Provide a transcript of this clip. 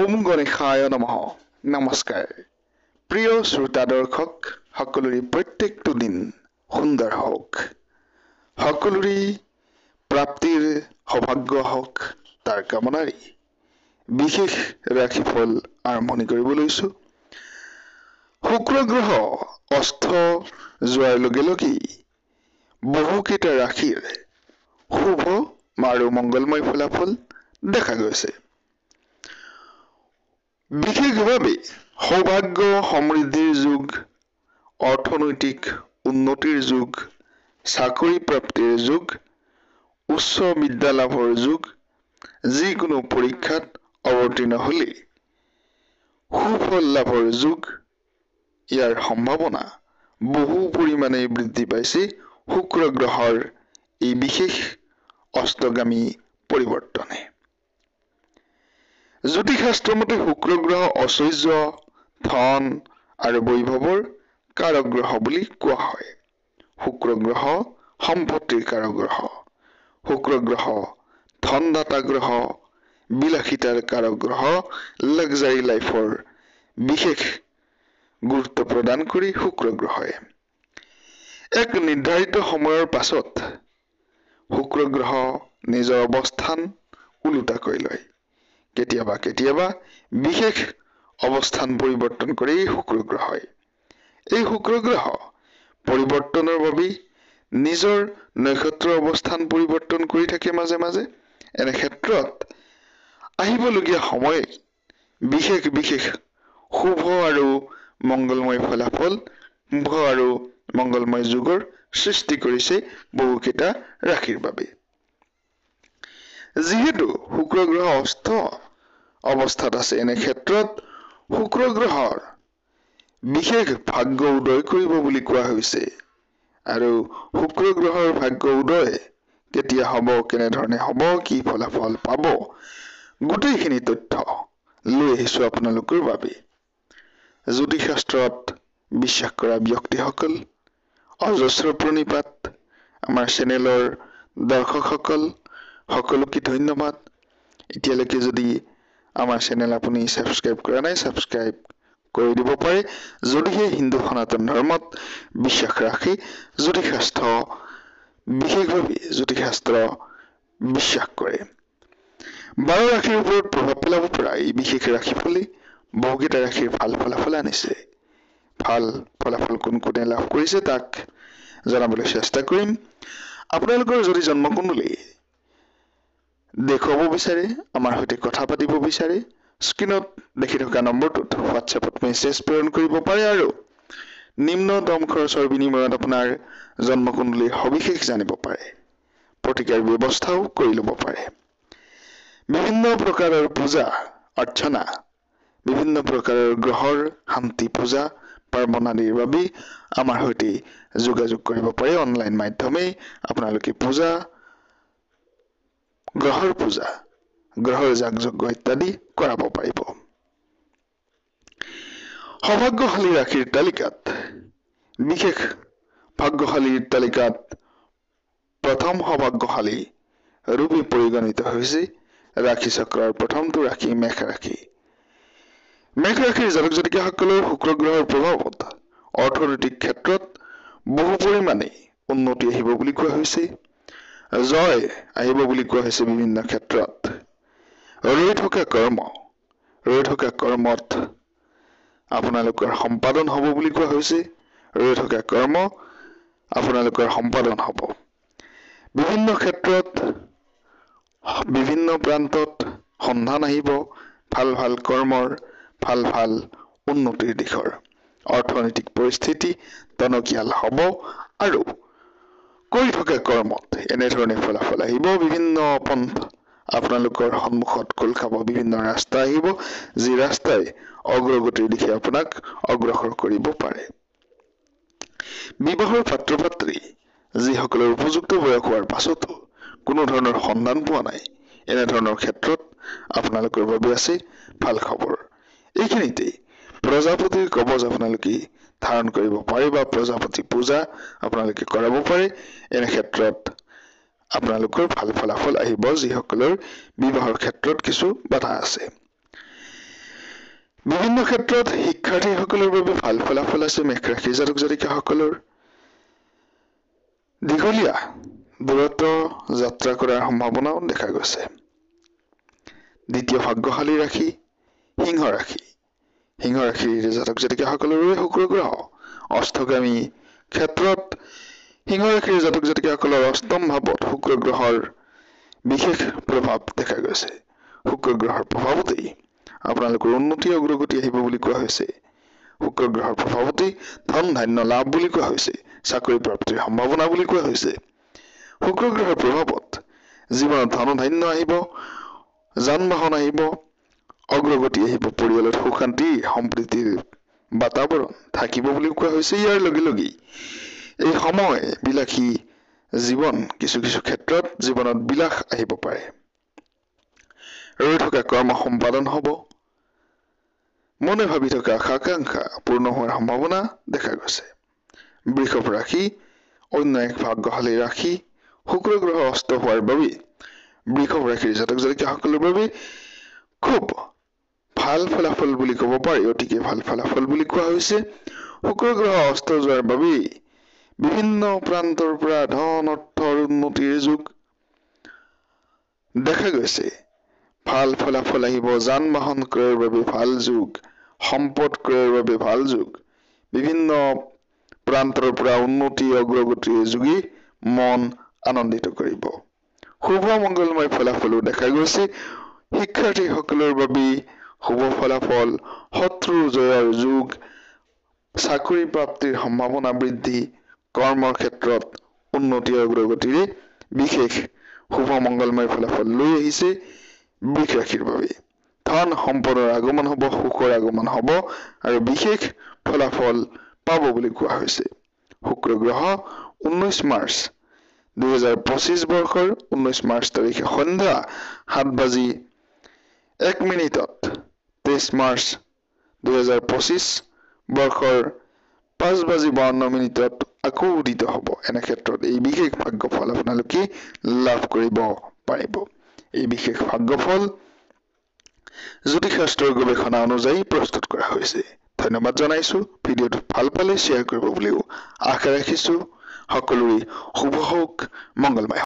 ওম গণেশায় নমঃ নমস্কাৰ প্ৰিয় শ্ৰোতা দৰ্শক সকলোৰে প্ৰত্যেকটো দিন সুন্দৰ হওক সকলোৰে প্ৰাপ্তিৰ সৌভাগ্য হওক তাৰ কামনাৰে বিশেষ ৰাশিফল আৰম্ভণি কৰিব লৈছো শুক্ৰ গ্ৰহ অস্ত যোৱাৰ লগে লগেই বহুকেইটা ৰাশিৰ শুভ আৰু মংগলময় ফলাফল দেখা গৈছে বিশেষভাৱে সৌভাগ্য সমৃদ্ধিৰ যুগ অৰ্থনৈতিক উন্নতিৰ যুগ চাকৰি প্ৰাপ্তিৰ যুগ উচ্চ বিদ্যা লাভৰ যুগ যিকোনো পৰীক্ষাত অৱতীৰ্ণ হলে সুফল লাভৰ যুগ ইয়াৰ সম্ভাৱনা বহু পৰিমাণে বৃদ্ধি পাইছে শুক্ৰ গ্ৰহৰ এই বিশেষ অস্তগামী পৰিৱৰ্তনে জ্যোতিষশাস্ত্ৰ মতে শুক্ৰ গ্ৰহ ঐশ্বৰ্য ধন আৰু বৈভৱৰ কাৰক গ্ৰহ বুলি কোৱা হয় শুক্ৰ গ্ৰহ সম্পত্তিৰ কাৰক গ্ৰহ শুক্ৰ গ্ৰহ ধনদাতা গ্ৰহ বিলাসিতাৰ কাৰক গ্ৰহ লাক্সাৰী লাইফৰ বিশেষ গুৰুত্ব প্ৰদান কৰি শুক্ৰ গ্ৰহই এক নিৰ্ধাৰিত সময়ৰ পাছত শুক্ৰ গ্ৰহ নিজৰ অৱস্থান ওলোটাকৈ লয় কেতিয়াবা কেতিয়াবা বিশেষ অৱস্থান পৰিৱৰ্তন কৰে শুক্ৰ গ্ৰহই এই শুক্ৰ গ্ৰহ পৰিৱৰ্তনৰ বাবে নিজৰ নক্ষত্ৰ অৱস্থান পৰিৱৰ্তন কৰি থাকে মাজে মাজে এনে ক্ষেত্ৰত আহিবলগীয়া সময়ত বিশেষ শুভ আৰু মংগলময় ফলাফল শুভ আৰু মংগলময় যুগৰ সৃষ্টি কৰিছে বহুকেইটা ৰাশিৰ বাবে যিহেতু শুক্ৰ গ্ৰহ অস্ত অৱস্থাত আছে এনে ক্ষেত্ৰত শুক্ৰ গ্ৰহৰ বিশেষ ভাগ্য উদয় কৰিব বুলি কোৱা হৈছে আৰু শুক্ৰ গ্ৰহৰ ভাগ্য উদয় কেতিয়া হ'ব কেনেধৰণে হ'ব কি ফলাফল পাব গোটেইখিনি তথ্য লৈ আহিছো আপোনালোকৰ বাবে জ্যোতিষশাস্ত্ৰত বিশ্বাস কৰা ব্যক্তিসকল অজস্ৰ প্ৰণিপাত আমাৰ চেনেলৰ দৰ্শকসকল সকলোকে ধন্যবাদ এতিয়ালৈকে যদি আমাৰ চেনেল আপুনি সাবস্ক্ৰাইব কৰা নাই সাবস্ক্ৰাইব কৰি দিব পাৰে যদিহে হিন্দু সনাতন ধৰ্মত বিশ্বাস ৰাখি জ্যোতিষশাস্ত্ৰ বিশেষভাৱে জ্যোতিষশাস্ত্ৰ বিশ্বাস কৰে 12 ৰাশিৰ ওপৰত প্ৰভাৱ পেলাব পৰা এই বিশেষ ৰাশিফলে বহুকেইটা ৰাশিৰ ভাল ফলাফল আনিছে ভাল ফলাফল কোনে লাভ কৰিছে তাক জনাবলৈ চেষ্টা কৰিম আপোনালোকৰ যদি জন্মকুণ্ডলী দেখুৱাব বিচাৰে আমাৰ সৈতে কথা পাতিব বিচাৰে স্ক্ৰীনত দেখি থকা নম্বৰটোত হোৱাটছএপত মেছেজ প্ৰেৰণ কৰিব পাৰে আৰু নিম্নতম খৰচৰ বিনিময়ত আপোনাৰ জন্মকুণ্ডলীৰ সবিশেষ জানিব পাৰে প্ৰতিকাৰ ব্যৱস্থাও কৰি ল'ব পাৰে বিভিন্ন প্ৰকাৰৰ পূজা অৰ্চনা বিভিন্ন প্ৰকাৰৰ গ্ৰহৰ শান্তি পূজা পাৰ্বণ আদিৰ বাবে আমাৰ সৈতে যোগাযোগ কৰিব পাৰে অনলাইন মাধ্যমে আপোনালোকে পূজা গ্ৰহৰ যাগযজ্ঞ ইত্যাদি কৰাব পাৰিব সৌভাগ্যশালী ৰাশিৰ তালিকাত বিশেষ ভাগ্যশালীৰ তালিকাত প্ৰথম সৌভাগ্যশালী ৰূপে পৰিগণিত হৈছে ৰাশি চক্ৰৰ প্ৰথমটো ৰাশি মেষ ৰাশি জাতক জাতিকাসকলৰ শুক্ৰ গ্ৰহৰ প্ৰভাৱত অৰ্থনৈতিক ক্ষেত্ৰত বহু পৰিমাণে উন্নতি আহিব বুলি কোৱা হৈছে জয় আহিব বুলি কোৱা হৈছে বিভিন্ন ক্ষেত্ৰত ৰৈ থকা কৰ্মত আপোনালোকৰ সম্পাদন হ'ব বুলি কোৱা হৈছে ৰৈ থকা কৰ্ম আপোনালোকৰ সম্পাদন হ'ব বিভিন্ন ক্ষেত্ৰত বিভিন্ন প্ৰান্তত সন্ধান আহিব ভাল কৰ্মৰ ভাল উন্নতিৰ দিশৰ অৰ্থনৈতিক পৰিস্থিতি টনকিয়াল হ'ব আৰু কৰি থকা কৰ্মত এনেধৰণে ফলাফল আহিব বিভিন্ন পন্থ আপোনালোকৰ সন্মুখত খোল খাব বিভিন্ন ৰাস্তা আহিব যি ৰাস্তাই অগ্ৰগতিৰ দিশে আপোনাক অগ্ৰসৰ কৰিব পাৰে বিবাহৰ পাত্ৰ পাত্ৰী যিসকলৰ উপযুক্ত বয়স হোৱাৰ পাছতো কোনো ধৰণৰ সন্ধান পোৱা নাই এনেধৰণৰ ক্ষেত্ৰত আপোনালোকৰ বাবে আছে ভাল খবৰ এইখিনিতে প্ৰজাপতিৰ কবচ আপোনালোকে ধাৰণ কৰিব পাৰে বা প্ৰজাপতি পূজা আপোনালোকে কৰাব পাৰে এনে ক্ষেত্ৰত আপোনালোকৰ ভাল ফলাফল আহিব যিসকলৰ বিবাহৰ ক্ষেত্ৰত কিছু বাধা আছে বিভিন্ন ক্ষেত্ৰত শিক্ষাৰ্থীসকলৰ বাবে ভাল ফলাফল আছে মেষ ৰাশিৰ জাতক জাতিকাসকলৰ। দীঘলীয়া দূৰত্ব যাত্ৰা কৰাৰ সম্ভাৱনাও দেখা গৈছে। দ্বিতীয় ভাগ্যশালী ৰাশি সিংহ ৰাশি। সিংহ ৰাশিৰ জাতক জাতিকাসকলৰ বাবে শুক্ৰ গ্ৰহ অষ্টগামী ক্ষেত্ৰত সিংহ ৰাশিৰ জাতক জাতিকাসকলৰ অষ্টম ভাৱত শুক্ৰ গ্ৰহৰ বিশেষ প্ৰভাৱ দেখা গৈছে। শুক্ৰ গ্ৰহৰ প্ৰভাৱতেই আপোনালোকৰ উন্নতি অগ্ৰগতি আহিব বুলি কোৱা হৈছে। শুক্ৰ গ্ৰহৰ প্ৰভাৱতেই ধন ধান্য লাভ বুলি কোৱা হৈছে। চাকৰি প্ৰাপ্তিৰ সম্ভাৱনা বুলি কোৱা হৈছে। শুক্ৰ গ্ৰহৰ প্ৰভাৱত জীৱনত ধন ধান্য আহিব, যান বাহন আহিব, অগ্ৰগতি আহিব, পৰিয়ালত সুখ শান্তি সম্প্ৰীতিৰ বাতাবৰণ থাকিব বুলি কোৱা হৈছে। ইয়াৰ লগে লগেই এই সময় বিলাসী জীৱন কিছু কিছু ক্ষেত্ৰত জীৱনত বিলাস আহিব পাৰে। ৰৈ থকা কৰ্ম সম্পাদন হব। মনে ভাবি থকা আশা আকাংক্ষা পূৰ্ণ হোৱাৰ সম্ভাৱনা দেখা গৈছে। বৃষভ ৰাশি অন্য এক ভাগ্যশালী ৰাশি। শুক্ৰ গ্ৰহ অস্ত হোৱাৰ বাবে বৃষভ ৰাশিৰ জাতক জাতিকাসকলৰ বাবে খুব ভাল ফলাফল বুলি ক'ব পাৰি, অতিকে ভাল ফলাফল বুলি কোৱা হৈছে। শুক্ৰ গ্ৰহ অস্ত যোৱাৰ বাবেই বিভিন্ন প্ৰান্তৰ পৰা ধন অৰ্থৰ উন্নতিৰ যুগ দেখা গৈছে। ভাল ফলাফল আহিব, যান বাহন ক্ৰয়ৰ বাবে ভাল যুগ, সম্পদ ক্ৰয়ৰ বাবে ভাল যুগ, বিভিন্ন প্ৰান্তৰ পৰা উন্নতি অগ্ৰগতিৰ যোগী মন আনন্দিত কৰিব। শুভ মংগলময় ফলাফলো দেখা গৈছে। শিক্ষাৰ্থীসকলৰ বাবে শুভ ফলাফল, শত্ৰু জয়ৰ যুগ, চাকৰি প্ৰাপ্তিৰ সম্ভাৱনা বৃদ্ধি, কৰ্মৰ ক্ষেত্ৰত উন্নতি অগ্ৰগতিৰে বিশেষ শুভ মংগলময় ফলাফল লৈ আহিছে বৃষ ৰাশিৰ বাবে। ধন সম্পদৰ আগমন হব, সুখৰ আগমন হব আৰু বিশেষ ফলাফল পাব বুলি কোৱা হৈছে। শুক্ৰ গ্ৰহ 19 মাৰ্চ 2025 বৰ্ষৰ 19 মাৰ্চ তাৰিখে সন্ধ্যা 7:01 23 মাৰ্চ 2025 বৰ্ষৰ 5:52 আকৌ উদিত হব। এনে ক্ষেত্ৰত এই বিশেষ ভাগ্যফল আপোনালোকে লাভ কৰিব পাৰিব। এই বিশেষ ভাগ্যফল জ্যোতিষশাস্ত্ৰৰ গৱেষণা অনুযায়ী প্ৰস্তুত কৰা হৈছে। ধন্যবাদ জনাইছো। ভিডিঅ'টো ভাল পালে শ্বেয়াৰ কৰিব বুলিও আশা ৰাখিছো। সকলোৰে শুভ হওক, মংগলময় হওক।